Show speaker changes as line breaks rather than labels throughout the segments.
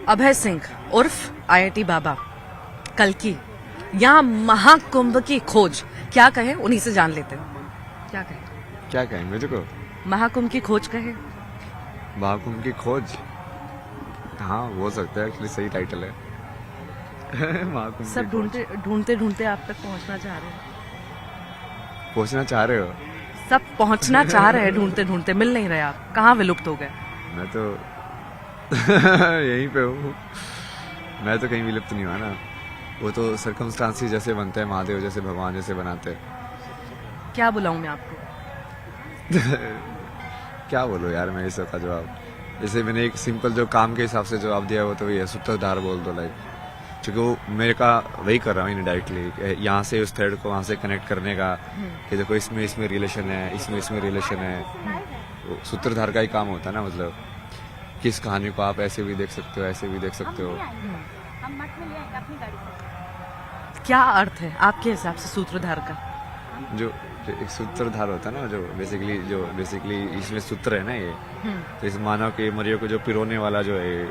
अभय सिंह उर्फ आईआईटी बाबा, कल्कि या महाकुंभ की खोज, क्या कहे उन्हीं से जान लेते हैं। क्या कहे?
क्या कहेंगे तुझको?
महाकुंभ की खोज कहे।
महाकुंभ की खोज, हाँ हो सकता है, एक्चुअली सही टाइटल है। महाकुंभ
सब
की खोज।
ढूंढते ढूंढते आप तक पहुंचना चाह रहे हैं।
पूछना चाह रहे हो?
सब पहुंचना चाह रहे हैं, ढूंढते ढूंढते मिल नहीं रहे आप, कहाँ विलुप्त हो गए?
मैं तो यहीं पे हूँ। मैं तो कहीं विलुप्त नहीं हुआ ना। वो तो सर्कमस्टांसेस जैसे बनते हैं, महादेव जैसे, भगवान जैसे बनाते हैं।
क्या बुलाऊं मैं आपको?
क्या बोलो यार मैं इस का जवाब। जैसे मैंने एक सिंपल जो काम के हिसाब से जवाब दिया वो तो वही है, सूत्रधार बोल दो। लाइक क्योंकि वो मेरे का वही कर रहा हूँ इनडायरेक्टली, यहाँ से उस थ्रेड को वहाँ से कनेक्ट करने का कि देखो इसमें रिलेशन है, इसमें रिलेशन है। वो सूत्रधार का ही काम होता है ना, मतलब किस कहानी को आप ऐसे भी देख सकते हो, ऐसे भी देख सकते हो।
क्या अर्थ है आपके हिसाब से सूत्रधार का?
जो एक सूत्रधार होता है ना, जो बेसिकली इसमें सूत्र है ना ये, तो इस मानव के मरियो को जो पिरोने वाला जो है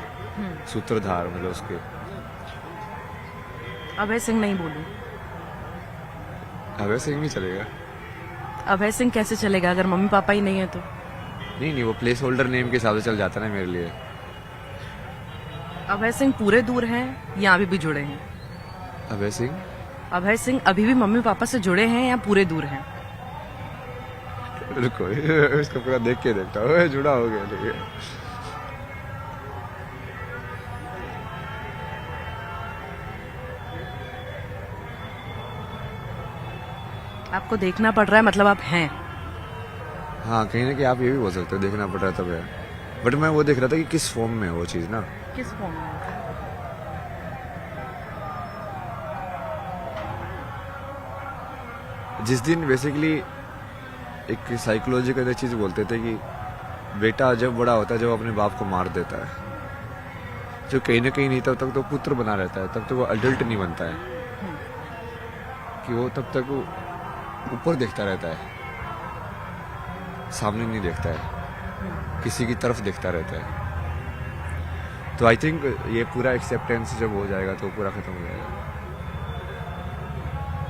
सूत्रधार, मतलब उसके।
अभय सिंह नहीं बोलूं?
अभय सिंह नहीं चलेगा।
अभय सिंह कैसे चलेगा अगर मम्मी पापा ही नहीं है तो?
नहीं, वो प्लेस होल्डर नेम के हिसाब से चल जाता है ना मेरे लिए।
अभय सिंह पूरे दूर हैं या अभी भी जुड़े हैं?
अभय सिंह
अभय सिंह अभी भी मम्मी पापा से जुड़े हैं या पूरे दूर हैं?
रुको, इसको पूरा देख के देखता हूँ, जुड़ा हो गया। ठीक है,
आपको देखना पड़ रहा है, मतलब आप हैं।
हाँ कहीं ना कहीं आप ये भी बोल सकते हो, देखना पड़ रहा था तब है। बट मैं वो देख रहा था कि किस फॉर्म में है वो चीज़ ना।
किस फॉर्म में?
जिस दिन बेसिकली एक साइकोलॉजी का चीज़ बोलते थे कि बेटा जब बड़ा होता है जब अपने बाप को मार देता है, जो कहीं ना कहीं नहीं तब तक तो पुत्र बना रहता है, तब तक वो अडल्ट नहीं बनता है। कि वो तब तक वो ऊपर देखता रहता है, सामने नहीं देखता है, किसी की तरफ देखता रहता है। तो आई थिंक ये पूरा एक्सेप्टेंस जब हो जाएगा तो पूरा खत्म हो जाएगा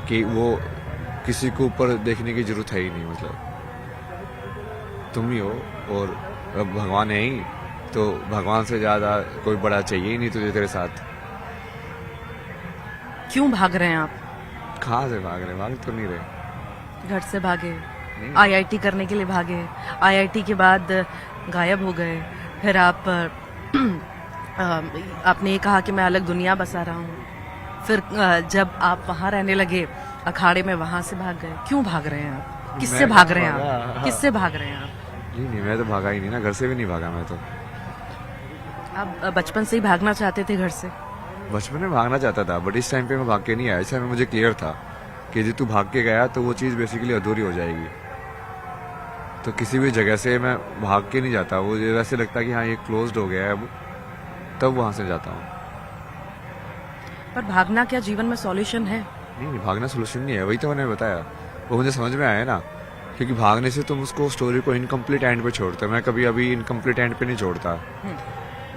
कि वो किसी को ऊपर देखने की जरूरत है ही नहीं। मतलब तुम ही हो और अब भगवान है ही, तो भगवान से ज्यादा कोई बड़ा चाहिए ही नहीं तुझे तेरे साथ।
क्यों भाग रहे हैं आप?
कहाँ से भाग रहे? भाग तो नहीं रहे।
घर से भागे,
नहीं।
आईआईटी करने के लिए भागे, आईआईटी के बाद गायब हो गए, फिर आप आपने ये कहा कि मैं अलग दुनिया बसा रहा हूँ, फिर जब आप वहाँ रहने लगे अखाड़े में, वहां से भाग गए। क्यों भाग रहे हैं आप? किससे
मैं
भाग रहे हैं
भागा?
आप? किससे भाग रहे हैं आप?
नहीं, मैं तो भागा ही नहीं ना, घर से भी नहीं भागा मैं तो।
आप बचपन से ही भागना चाहते थे घर से?
बचपन में भागना चाहता था, बट इस टाइम पे मैं भाग के नहीं आया। इस टाइम में मुझे क्लियर था कि यदि तू भाग के गया तो वो चीज़ बेसिकली अधूरी हो जाएगी। तो किसी भी जगह से मैं भाग के नहीं जाता, वो वैसे लगता कि हाँ ये क्लोज्ड हो गया है अब, तब वहां से जाता हूँ।
पर भागना क्या जीवन में सॉल्यूशन है?
नहीं, भागना सोल्यूशन नहीं है, वही तो मैंने बताया। वो मुझे समझ में आया ना, क्योंकि भागने से तुम उसको स्टोरी को इनकम्प्लीट एंड पे छोड़ते हो। मैं कभी अभी इनकम्प्लीट एंड पे नहीं छोड़ता।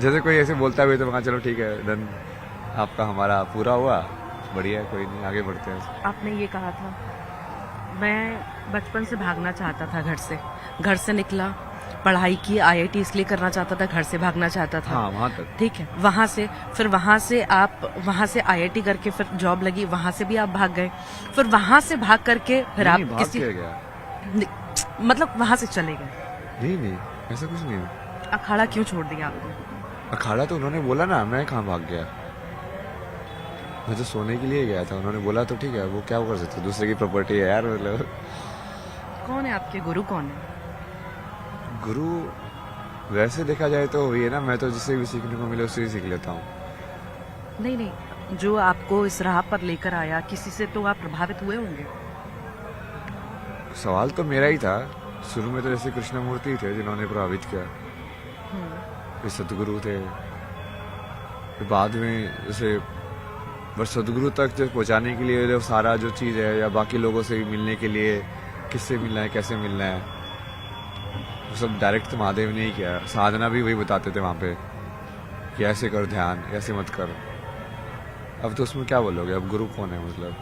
जैसे कोई ऐसे बोलता है तो मैं चलो ठीक है डन, आपका हमारा पूरा हुआ, बढ़िया है, कोई नहीं, आगे बढ़ते हैं।
आपने ये कहा था मैं बचपन से भागना चाहता था घर से निकला, पढ़ाई की, आईआईटी इसलिए करना चाहता था, घर से भागना चाहता था।
हाँ वहां तक
ठीक है, वहां से आईआईटी करके फिर जॉब लगी, वहां से भी आप भाग गए, फिर वहां से भाग करके फिर आप
भाग
किसी
के गया।
मतलब वहां से चले गए।
नहीं, ऐसा कुछ नहीं।
अखाड़ा क्यों छोड़ दिया आपने?
अखाड़ा तो उन्होंने बोला ना, मैं कहाँ भाग गया। मैं तो सोने के लिए गया था, उन्होंने बोला तो ठीक है, वो क्या कर सकते, दूसरे की प्रॉपर्टी है यार। मतलब
कौन है आपके गुरु? कौन है
गुरु? वैसे देखा जाए तो वही है ना, मैं तो जिससे भी सीखने को मिले उससे ही सीख लेता हूँ।
नहीं, जो आपको इस राह पर लेकर आया, किसी से तो आप प्रभावित हुए होंगे।
सवाल तो मेरा ही था शुरू में, तो जैसे कृष्णमूर्ति थे जिन्होंने प्रभावित किया, फिर सदगुरु थे, फिर बाद में जैसे बस सदगुरु तक जो पहुंचाने के लिए जो सारा जो चीज़ है, या बाकी लोगों से भी मिलने के लिए किससे मिलना है, कैसे मिलना है, वो सब डायरेक्ट तो महादेव ने ही किया। साधना भी वही बताते थे वहाँ पे कि ऐसे कर ध्यान, ऐसे मत कर। अब तो उसमें क्या बोलोगे, अब गुरु कौन है मतलब?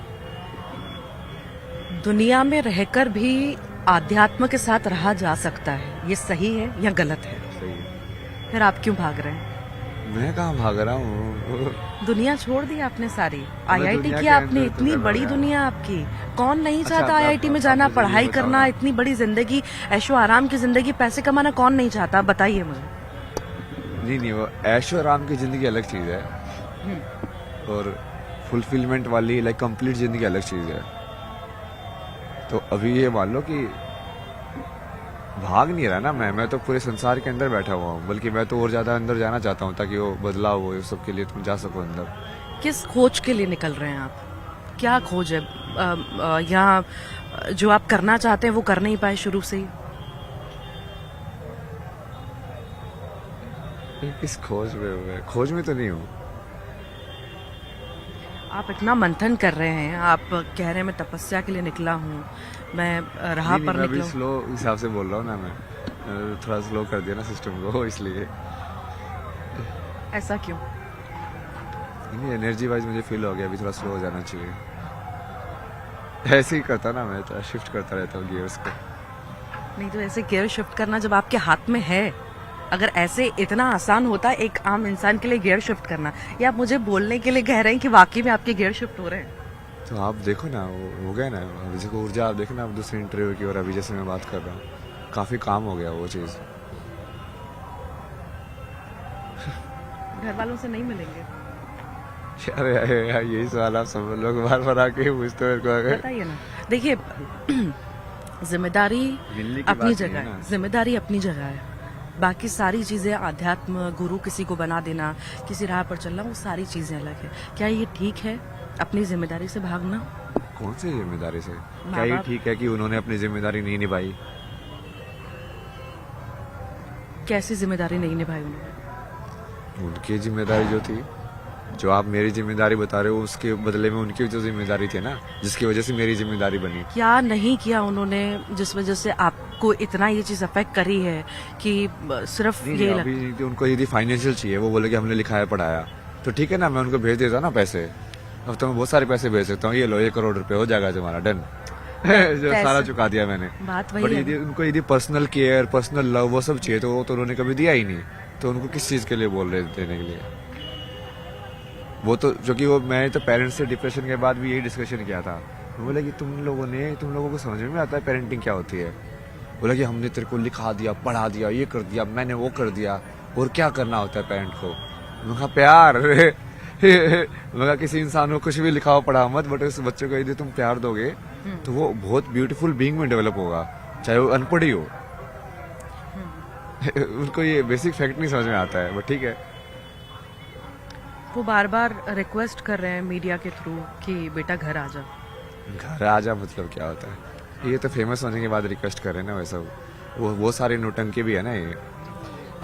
दुनिया में रहकर भी आध्यात्म के साथ रहा जा सकता है, ये सही है या गलत है?
सही है।
फिर आप क्यों भाग रहे हैं?
मैं कहाँ भाग रहा हूँ?
दुनिया छोड़ दी आपने सारी, आईआईटी
दुनिया
की
के
आपने,
अंदर तो
इतनी
कर
बड़ी
रहा है।
दुनिया आपकी। कौन नहीं
अच्छा,
चाहता
आप-
आईआईटी में
आप
जाना,
मुझे ये
पढ़ाई
बताओ
करना,
ना।
इतनी बड़ी जिंदगी, ऐशो आराम की जिंदगी, पैसे कमाना कौन नहीं चाहता? आप बताइए मुझे।
नहीं, वो ऐशो आराम की जिंदगी अलग चीज है, और फुलफिलमेंट वाली लाइक कंप्लीट जिंदगी अलग चीज है। तो अभी ये मान लो कि भाग नहीं रहा ना मैं तो पूरे संसार के अंदर बैठा हुआ हूँ, बल्कि मैं तो और ज्यादा अंदर जाना चाहता हूँ, ताकि वो बदलाव हो, इस सब के लिए तुम जा सको अंदर।
किस खोज के लिए निकल रहे हैं आप? क्या खोज है यहाँ जो आप करना चाहते हैं वो कर नहीं पाए शुरू से ही?
किस खोज में हुए? खोज में तो नहीं हूँ।
आप इतना मंथन कर रहे हैं, आप कह रहे हैं मैं तपस्या के लिए निकला हूँ, मैं राह पर
मैं अभी
निकला हूँ।
स्लो हिसाब से बोल रहा हूँ ना, मैं थोड़ा स्लो कर दिया ना सिस्टम को, इसलिए।
ऐसा क्यों?
नहीं, एनर्जी वाइज मुझे फील हो गया अभी थोड़ा स्लो हो जाना चाहिए। ऐसे ही करता ना, मैं तो शिफ्ट करता रहता हूँ गियर्स को।
नहीं तो ऐसे गियर शिफ्ट करना जब आपके हाथ में है, अगर ऐसे इतना आसान होता एक आम इंसान के लिए गियर शिफ्ट करना, या आप मुझे बोलने के लिए कह रहे हैं कि वाकई में आपके गियर शिफ्ट हो रहे हैं?
तो आप देखो ना, वो हो गया ना, अभी देखो ऊर्जा, आप देखो ना, अब दूसरे इंटरव्यू की, और अभी जैसे मैं बात कर रहा हूँ, काफी काम हो गया वो चीज।
घर वालों से नहीं मिलेंगे?
अरे यार, यही सवाल आप सब लोग बार बार आके पूछते हो मेरे को। अगर
बताइए ना। देखिए जिम्मेदारी
मिलने की
अपनी
बात
जगह
नहीं है
है,
ना।
जिम्मेदारी अपनी जगह है, बाकी सारी चीजें अध्यात्म, गुरु किसी को बना देना, किसी राह पर चलना, वो सारी चीजें अलग है। क्या ये ठीक है अपनी जिम्मेदारी से भागना?
कौन सी जिम्मेदारी से? क्या ये
बाप-
ठीक है कि उन्होंने अपनी जिम्मेदारी नहीं निभाई?
कैसी जिम्मेदारी नहीं निभाई उन्होंने?
उनकी जिम्मेदारी जो थी, जो आप मेरी जिम्मेदारी बता रहे हो, उसके बदले में उनकी जो जिम्मेदारी थी ना, जिसकी वजह से मेरी जिम्मेदारी बनी।
क्या नहीं किया उन्होंने जिस वजह से आपको इतना ये चीज अफेक्ट करी है कि सिर्फ
नहीं,
ये
नहीं, अभी तो उनको यदि फाइनेंशियल चाहिए, वो बोले कि हमने लिखाया पढ़ाया, तो ठीक है ना, मैं उनको भेज देता ना पैसे। अब तो मैं बहुत सारे पैसे भेज सकता हूँ, ये लो 1 करोड़ रुपए हो जाएगा तुम्हारा, डन। जो सारा चुका दिया मैंने।
बात वही
बट
है
यदि उनको यदि पर्सनल केयर, पर्सनल लव, वो सब चाहिए, तो वो तो उन्होंने कभी दिया ही नहीं। तो उनको किस चीज के लिए बोल रहे देने के लिए? वो तो जो कि वो, मैं तो पेरेंट्स से डिप्रेशन के बाद भी यही डिस्कशन किया था। वो बोले कि तुम लोगों को समझ में नहीं आता है पेरेंटिंग क्या होती है। बोला कि हमने तेरे को लिखा दिया, पढ़ा दिया, ये कर दिया, मैंने वो कर दिया, और क्या करना होता है पेरेंट को? मैंने कहा प्यार। मैं कहा किसी इंसान को कुछ भी लिखाओ पढ़ा मत, बट उस बच्चे को यदि तुम प्यार दोगे तो वो बहुत ब्यूटीफुल बीइंग में डेवलप होगा, चाहे वो अनपढ़ ही हो। उनको ये बेसिक फैक्ट नहीं समझ में आता है, बट ठीक है।
वो बार बार रिक्वेस्ट कर रहे हैं मीडिया के थ्रू कि बेटा घर आ जा।
घर आ जा मतलब क्या होता है? ये तो फेमस होने के बाद रिक्वेस्ट कर रहे हैं ना, वैसा वो सारे नौटंकी भी है ना,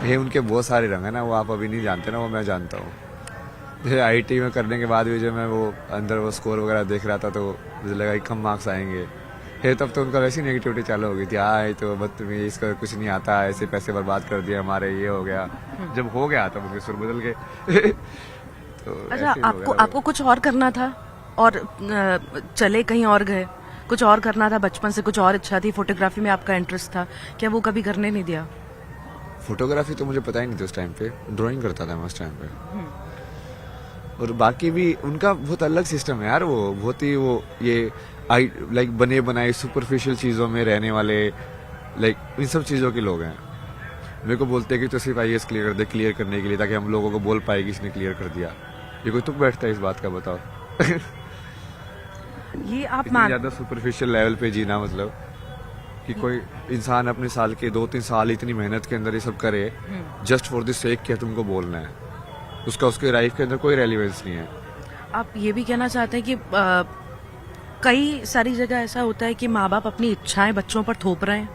ये उनके बहुत सारे रंग है ना, वो आप अभी नहीं जानते ना, वो मैं जानता हूँ। आईटी में करने के बाद भी जो मैं वो अंदर वो स्कोर वगैरह देख रहा था, तो मुझे लगा कि कम मार्क्स आएंगे। फिर तब तो उनका वैसी नेगेटिविटी चालू हो गई थी, आए तो बदतमीज, इसका कुछ नहीं आता, ऐसे पैसे बर्बाद कर दिया हमारे, ये हो गया। जब हो गया तब उनके सुर बदल गए। तो
अच्छा,
ऐसे ही हो
आपको
गया।
आपको कुछ और करना था और चले कहीं और गए, कुछ और करना था, बचपन से कुछ और इच्छा थी, फोटोग्राफी में आपका इंटरेस्ट था, क्या वो कभी करने नहीं दिया?
फोटोग्राफी तो मुझे पता ही नहीं था उस टाइम पे, ड्राइंग करता था मैं उस टाइम पे। और बाकी भी उनका बहुत अलग सिस्टम है यार, वो बहुत ही वो ये लाइक बने बनाए सुपरफिशियल चीजों में रहने वाले, लाइक इन सब चीजों के लोग हैं। मेरे को बोलते हैं कि तो सिर्फ आईएएस क्लियर कर दे, क्लियर करने के लिए, ताकि हम लोगों को बोल पाए कि इसने क्लियर कर दिया। ये कोई तुक बैठता है इस बात का, बताओ?
ये आप
इतनी
मान
ज्यादा सुपरफिशियल लेवल पे जीना, मतलब कि कोई इंसान अपने साल के 2-3 साल इतनी मेहनत के अंदर ये सब करे जस्ट फॉर द सेक कि तुमको बोलना है, उसका उसके लाइफ के अंदर कोई रेलिवेंस नहीं है।
आप ये भी कहना चाहते हैं कि कई सारी जगह ऐसा होता है कि माँ बाप अपनी इच्छाएं बच्चों पर थोप रहे हैं?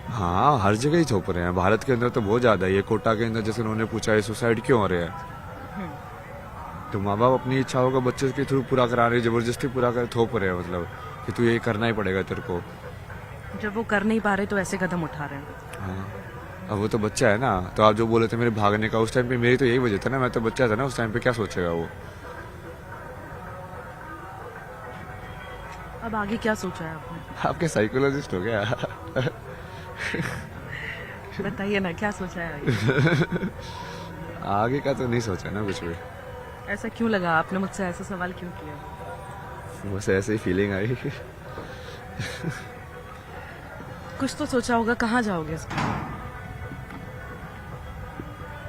हाँ, हर जगह ही थोप रहे हैं, भारत के अंदर तो बहुत ज्यादा है। ये कोटा के अंदर जैसे उन्होंने पूछा है सुसाइड क्यों हो रहे हैं, तो माँ बाप अपनी इच्छाओं को बच्चे के थ्रू पूरा करा रहे, जबरदस्ती पूरा कर थोप रहे हैं, मतलब कि तू ये करना ही पड़ेगा तेरे को।
जब वो कर नहीं पा रहे तो ऐसे कदम उठा रहे हैं।
हाँ, अब वो तो बच्चा है ना, तो आप जो बोले थे मेरे भागने का, उस टाइम पे मेरी तो यही वजह था ना, मैं तो बच्चा था ना उस टाइम पे, क्या सोचेगा वो।
अब आगे क्या सोचा है आपने?
आपके साइकोलॉजिस्ट हो गया।
बताइए ना, क्या सोचा है आगे?
आगे का तो नहीं सोचा ना कुछ भी,
ऐसा क्यों लगा, आपने मुझसे ऐसा सवाल क्यों किया?
बस ऐसे ही फीलिंग आई।
कुछ तो सोचा होगा, कहाँ जाओगे इसके बाद?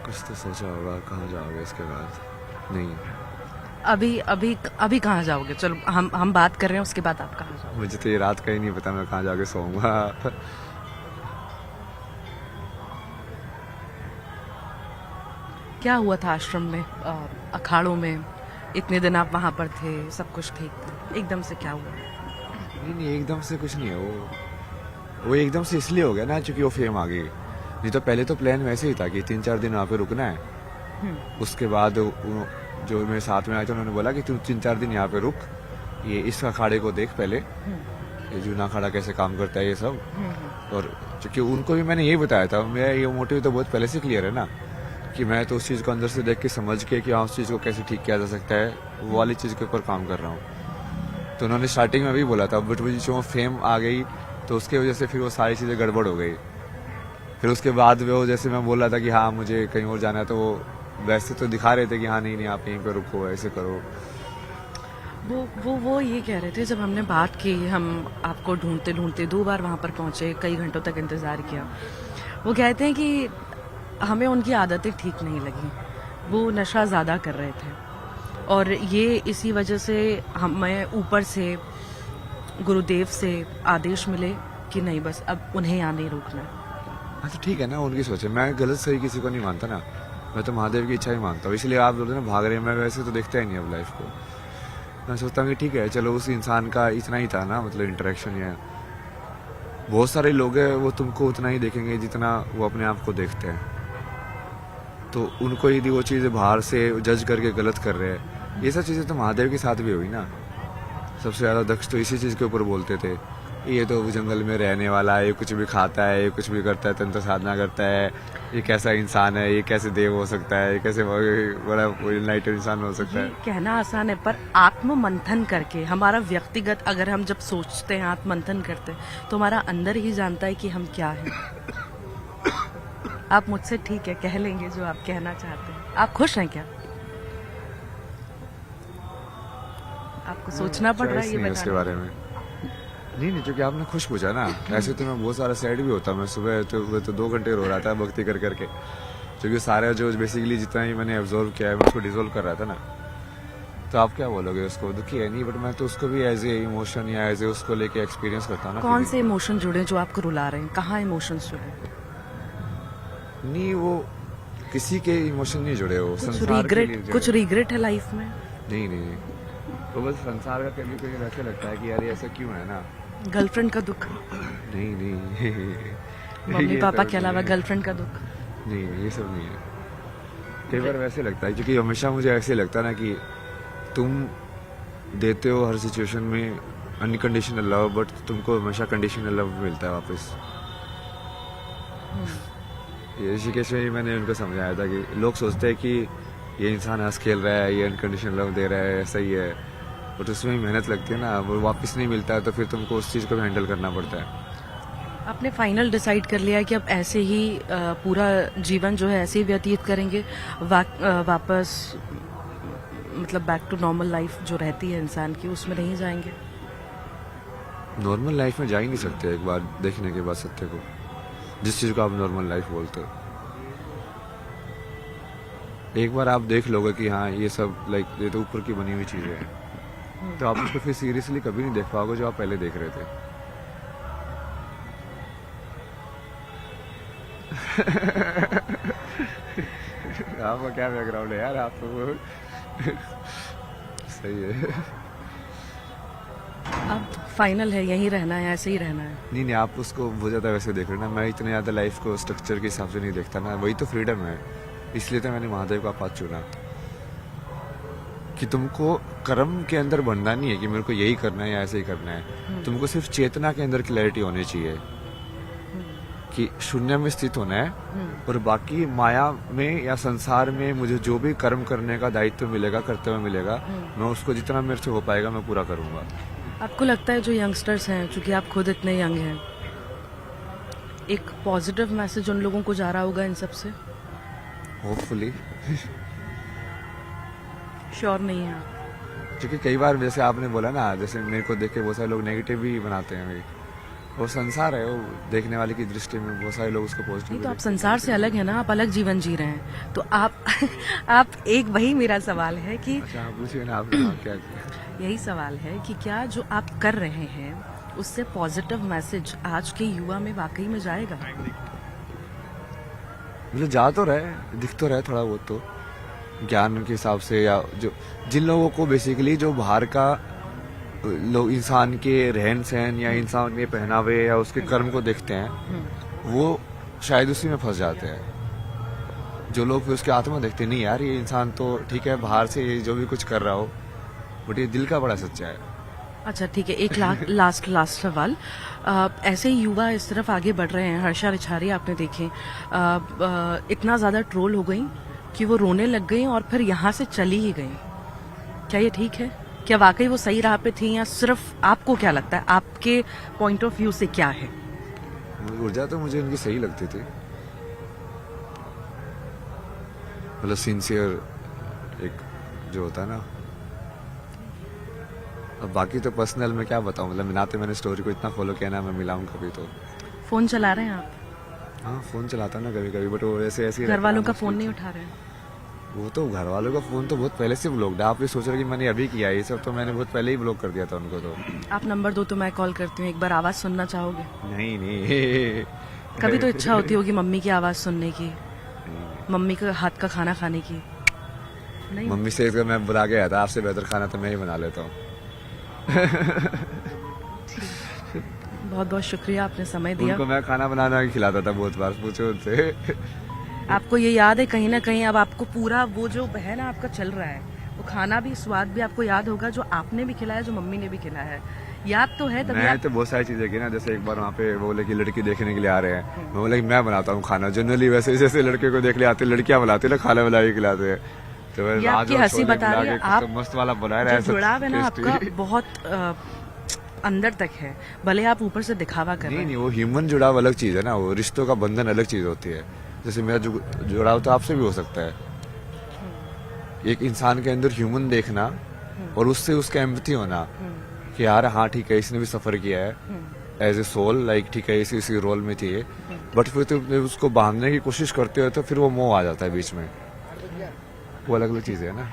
कुछ तो सोचा होगा, कहाँ जाओगे इसके बाद? नहीं,
अभी अभी अभी कहाँ जाओगे? चलो हम बात कर रहे हैं, उसके बाद आप कहाँ जाओगे?
मुझे तो ये रात का ही नहीं पता मैं कहाँ जाके सोऊंगा।
क्या हुआ था आश्रम में, अखाड़ों में? इतने दिन आप वहां पर थे, सब कुछ ठीक था, एकदम से क्या हुआ?
नहीं नहीं, एकदम से कुछ नहीं है वो एकदम से इसलिए हो गया ना क्योंकि वो फेम आ गई। नहीं तो पहले तो प्लान वैसे ही था कि 3-4 दिन वहाँ पे रुकना है। उसके बाद जो मेरे साथ में आए थे उन्होंने बोला कि तू 3-4 दिन यहाँ पे रुक, ये इस अखाड़े को देख पहले, ये जूना अखाड़ा कैसे काम करता है ये सब। और क्योंकि उनको भी मैंने यही बताया था, मेरा ये मोटिव तो बहुत पहले से क्लियर है ना, कि मैं तो उस चीज़ को अंदर से देख के समझ के कि हाँ उस चीज़ को कैसे ठीक किया जा सकता है, वो वाली चीज़ के ऊपर काम कर रहा हूँ। तो उन्होंने स्टार्टिंग में भी बोला था, बट जो फेम आ गई तो उसके वजह से फिर वो सारी चीज़ें गड़बड़ हो गई। फिर उसके बाद वो जैसे मैं बोल रहा था कि हाँ मुझे कहीं और जाना है, तो वो वैसे तो दिखा रहे थे कि हाँ नहीं नहीं आप यहीं पे रुको, ऐसे करो।
वो ये कह रहे थे, जब हमने बात की, हम आपको ढूंढते ढूंढते 2 बार वहां पर पहुंचे, कई घंटों तक इंतजार किया। वो कहते हैं कि हमें उनकी आदतें ठीक नहीं लगी, वो नशा ज़्यादा कर रहे थे, और ये इसी वजह से हमें ऊपर से गुरुदेव से आदेश मिले कि नहीं, बस अब उन्हें यहाँ नहीं रोकना।
हाँ तो ठीक है ना, उनकी सोच है, मैं गलत सही किसी को नहीं मानता ना, मैं तो महादेव की इच्छा ही मानता हूँ। इसलिए आप बोलते ना भाग रहे हैं, मैं वैसे तो देखता ही नहीं अब लाइफ को। मैं सोचता हूँ कि ठीक है चलो, उस इंसान का इतना ही था ना, मतलब इंटरेक्शन। या बहुत सारे लोग हैं वो तुमको उतना ही देखेंगे जितना वो अपने आप को देखते हैं, तो उनको यदि वो चीज़ें बाहर से जज करके गलत कर रहे हैं, ये सब चीज़ें तो महादेव के साथ भी हुई ना। सबसे ज़्यादा दक्ष तो इसी चीज़ के ऊपर बोलते थे, ये तो जंगल में रहने वाला है, ये कुछ भी खाता है, ये कुछ भी करता है, तंत्र साधना करता है, ये कैसा इंसान है, ये कैसे देव हो सकता है, ये कैसे बड़ा इनलाइटेड इंसान हो सकता
ये
है।
कहना आसान है, पर आत्म मंथन करके हमारा व्यक्तिगत, अगर हम जब सोचते हैं, आत्म मंथन करते हैं, तो हमारा अंदर ही जानता है कि हम क्या हैं। आप मुझसे ठीक है कह लेंगे जो आप कहना चाहते हैं। आप खुश हैं क्या? आपको सोचना पड़ रहा है ये
नहीं उसके
बताने
बारे में। नहीं नहीं, क्योंकि आपने खुश पूछा ना, ऐसे तो मैं बहुत सारा सैड भी होता। मैं सुबह तो 2 घंटे रो रहा था भक्ति कर करके, क्योंकि सारा जो बेसिकली जितना ही मैंने ऑब्जर्व किया है मैं उसको डिजोल्व कर रहा था ना। तो आप क्या बोलोगे, उसको दुखी है? नहीं, बट मैं तो उसको भी एज ए इमोशन या एज ए उसको लेके एक्सपीरियंस करता हूँ ना।
कौन से इमोशन जुड़े जो आपको रुला रहे हैं? कहाँ इमोशंस जुड़े?
नहीं, वो किसी के इमोशन नहीं जुड़े, वो
कुछ
संसार के लिए
रिग्रेट,
जुड़े।
कुछ रिग्रेट है लाइफ में?
नहीं नहीं, तो बस संसार का कभी कभी ऐसे लगता है कि यार ये ऐसा क्यों है ना।
गर्लफ्रेंड का दुख?
नहीं नहीं।
मम्मी
ये
पापा
सब
के अलावा
नहीं है।
गर्लफ्रेंड का दुख?
नहीं नहीं, ये सब नहीं है। कई बार वैसे लगता है, क्योंकि हमेशा मुझे ऐसे लगता है ना कि तुम देते हो हर सिचुएशन में अनकंडीशनल लव, बट तुमको हमेशा कंडीशनल लव मिलता है वापस। ये ऋषिकेश में ही मैंने उनको समझाया था कि लोग सोचते हैं कि ये इंसान हंस खेल रहा है, ये अनकंडीशनल लव दे रहा है, ऐसा ही है, बट उसमें मेहनत लगती है ना, वो वापस नहीं मिलता है, तो फिर तुमको उस चीज़ को भी हैंडल करना पड़ता है।
आपने फाइनल डिसाइड कर लिया है कि अब ऐसे ही पूरा जीवन जो है ऐसे ही व्यतीत करेंगे, वापस मतलब बैक टू नॉर्मल लाइफ जो रहती है इंसान की, उसमें नहीं जाएंगे?
नॉर्मल लाइफ में जा ही नहीं सकते एक बार देखने के बाद सत्य को, जिस चीज़ को आप नॉर्मल लाइफ बोलते हो। एक बार आप देख लोगे कि हाँ ये सब लाइक ये तो ऊपर की बनी हुई चीज़ें हैं, तो आप उसको फिर सीरियसली कभी नहीं देख पाओगे जो आप पहले देख रहे थे। आपका क्या बैकग्राउंड है यार, आप तो सही है।
अब फाइनल है, यहीं रहना है, ऐसे ही रहना है?
नहीं नहीं, आप उसको बहुत ज़्यादा वैसे देख रहे हो ना, मैं इतने ज़्यादा लाइफ को स्ट्रक्चर के हिसाब से नहीं देखता ना, वही तो फ्रीडम है। इसलिए तो मैंने महादेव का पाथ चुना कि तुमको कर्म के अंदर बनना नहीं है कि मेरे को यही करना है या ऐसे ही करना है, तुमको सिर्फ चेतना के अंदर क्लैरिटी होनी चाहिए। कि शून्य में स्थित होना है और बाकी माया में या संसार में मुझे जो भी कर्म करने का दायित्व मिलेगा, कर्तव्य मिलेगा, मैं उसको जितना मेरे से हो पाएगा मैं पूरा करूंगा।
आपको लगता है जो यंगस्टर्स हैं, चूंकि आप खुद इतने यंग हैं, एक पॉजिटिव मैसेज उन लोगों को जा रहा होगा इन सब से?
होपफुली।
श्योर नहीं है आप?
क्योंकि कई बार जैसे आपने बोला ना, जैसे मेरे को देख के बहुत सारे लोग नेगेटिव भी बनाते हैं भाई, वो संसार है, वो देखने वाले की दृष्टि में बहुत सारे लोग उसको पॉजिटिव।
नहीं तो आप संसार से अलग है ना, आप अलग जीवन जी रहे हैं, तो आप आप एक वही मेरा सवाल है कि
अच्छा आप पूछिए ना, आपने क्या किया?
यही सवाल है कि क्या जो आप कर रहे हैं उससे पॉजिटिव मैसेज आज के युवा में वाकई में जाएगा?
मतलब जा तो रहे, दिख तो रहे थोड़ा बहुत तो ज्ञान के हिसाब से, या जो जिन लोगों को बेसिकली जो बाहर का लोग इंसान के रहन सहन या इंसान के पहनावे या उसके कर्म को देखते हैं, वो शायद उसी में फंस जाते हैं। जो लोग फिर उसकी आत्मा देखते नहीं, यार ये इंसान तो ठीक है बाहर से ये जो भी कुछ कर रहा हो, बट ये दिल का बड़ा सच्चा है।
अच्छा ठीक है, एक लास्ट सवाल। ऐसे ही युवा इस तरफ आगे बढ़ रहे हैं, हर्षा रिछारी आपने देखे इतना ज्यादा ट्रोल हो गई कि वो रोने लग गई और फिर यहाँ से चली ही गई। क्या ये ठीक है? क्या वाकई वो सही राह पे थी, या सिर्फ आपको क्या लगता है, आपके पॉइंट ऑफ व्यू से क्या है?
ऊर्जा तो मुझे उनकी सही लगती थी, मतलब सिंसियर एक जो होता है ना। अब बाकी तो पर्सनल में क्या बताऊं, मतलब मिलाते मैंने स्टोरी को इतना फॉलो किया ना, मैं मिलाऊं कभी तो।
फोन चला रहे हैं आप?
हाँ फोन चलाता ना कभी कभी, बट वो ऐसे ऐसे
घर वालों का फोन नहीं उठा रहे हैं?
वो तो घर वालों का फोन तो बहुत पहले से ब्लॉक है। आप ये सोच रहे कि मैंने अभी किया है, ये सब तो मैंने बहुत पहले ही ब्लॉक कर दिया था उनको। तो
आप नंबर दो तो मैं कॉल करती हूँ, एक बार आवाज सुनना चाहोगे?
नहीं नहीं
कभी तो इच्छा होती होगी मम्मी की आवाज सुनने की, मम्मी के हाथ का खाना खाने की? नहीं?
मम्मी से अगर मैं बुला गया था, आपसे बेहतर खाना तो मैं ही बना लेता हूँ।
बहुत बहुत शुक्रिया, आपने समय दिया।
उनको मैं खाना बनाना खिलाता था बहुत बार, पूछो उनसे।
आपको ये याद है कहीं ना कहीं, अब आपको पूरा वो जो है ना आपका चल रहा है, वो खाना भी स्वाद भी आपको याद होगा, जो आपने भी खिलाया, जो मम्मी ने भी खिलाया है, याद तो है? तभी
मैं तो बहुत सारी चीजें की ना, जैसे एक बार वहाँ पे वो बोले कि लड़की देखने के लिए आ रहे हैं, मैं बोला कि मैं बनाता हूँ खाना। जनरली वैसे जैसे लड़के को देख ले आते, लड़कियां बनाती है ना, खाना बना के खिलाते हैं। तो
ये आपकी हंसी बता रही है, आप
मस्त वाला बना रहे हैं,
जुड़ाव है ना आपका बहुत अंदर तक है, भले आप ऊपर से दिखावा कर रहे हैं।
नहीं, वो ह्यूमन जुड़ाव अलग चीज है ना, वो रिश्तों का बंधन अलग चीज होती है। जैसे मेरा जुड़ाव तो आपसे भी हो सकता है, एक इंसान के अंदर ह्यूमन देखना और उससे उसका एम्पैथी होना कि यार हाँ ठीक है, इसने भी सफर किया है एज ए सोल, लाइक ठीक है इसी रोल में थी, बट फिर तो उसको बांधने की कोशिश करते हो तो फिर वो मोह आ जाता है बीच में, वो अलग अलग चीजें है ना।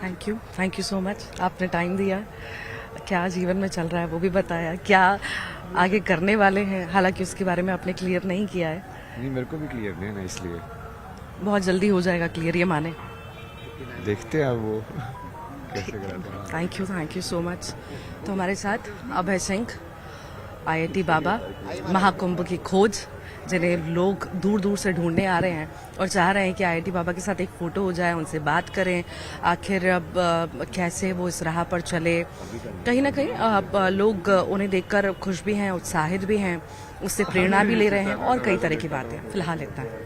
थैंक यू सो मच, आपने टाइम दिया, क्या जीवन में चल रहा है वो भी बताया, क्या आगे करने वाले हैं, हालांकि उसके बारे में आपने क्लियर नहीं किया है।
नहीं मेरे को भी क्लियर नहीं है ना, इसलिए
बहुत जल्दी हो जाएगा क्लियर, ये माने।
देखते हैं वो कैसे कराते हैं।
Thank you so much. तो हमारे साथ अभय सिंह, IIT बाबा, महाकुंभ की खोज, जिन्हें लोग दूर दूर से ढूंढने आ रहे हैं और चाह रहे हैं कि IIT बाबा के साथ एक फ़ोटो हो जाए, उनसे बात करें, आखिर अब कैसे वो इस राह पर चले। कहीं ना कहीं अब लोग उन्हें देखकर खुश भी हैं, उत्साहित भी हैं, उससे प्रेरणा भी ले रहे हैं और कई तरह की बातें। फिलहाल इतना है।